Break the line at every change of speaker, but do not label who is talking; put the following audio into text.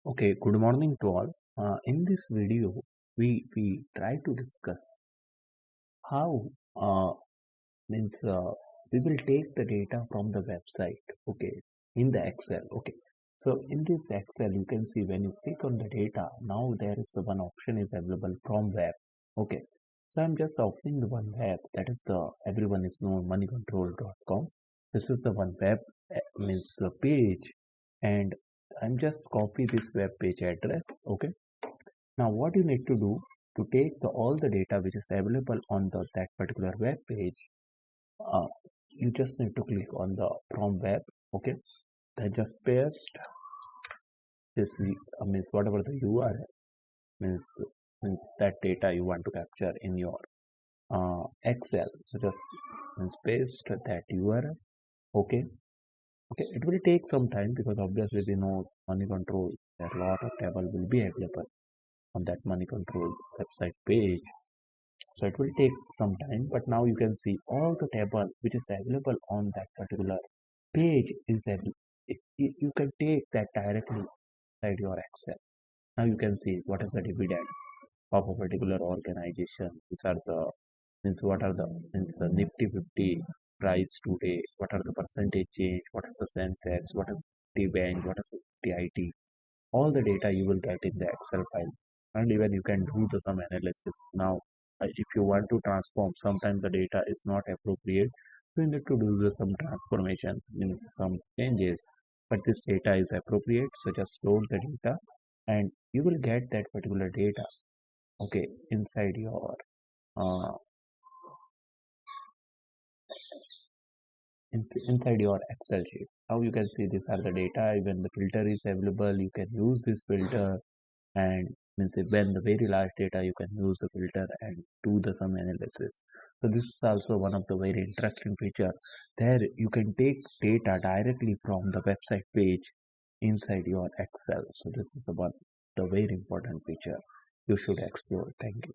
Okay, good morning to all. In this video, we try to discuss how means we will take the data from the website. Okay, in the Excel. Okay, so in this Excel, you can see when you click on the data, now there is the one option is available from web. Okay, so I'm just opening the one web that is the everyone is known moneycontrol.com. This is the one web means page, and I'm just copy this web page address. Okay, now what you need to do to take all the data which is available on that particular web page, uh, you just need to click on the from web. Okay, then just paste this means whatever the URL means that data you want to capture in your Excel. So just means paste that URL. Okay, okay, it will take some time because obviously we know money control, a lot of table will be available on that money control website page. So it will take some time, but now you can see all the table which is available on that particular page is available. You can take that directly inside your Excel. Now you can see what is the dividend of a particular organization. These are the means what are the means Nifty 50 price today, what are the percentage change, what is the Sensex, what is the bank, what is the IT. All the data you will get in the Excel file, and even you can do some analysis. Now if you want to transform, sometimes the data is not appropriate, so you need to do some transformation, means some changes, but this data is appropriate, so just load the data and you will get that particular data. Okay, inside your uh, inside your Excel sheet. Now you can see these are the data, even the filter is available, you can use this filter, and means when the very large data you can use the filter and do the some analysis. So this is also one of the very interesting feature. There you can take data directly from the website page inside your Excel. So this is about the very important feature you should explore. Thank you.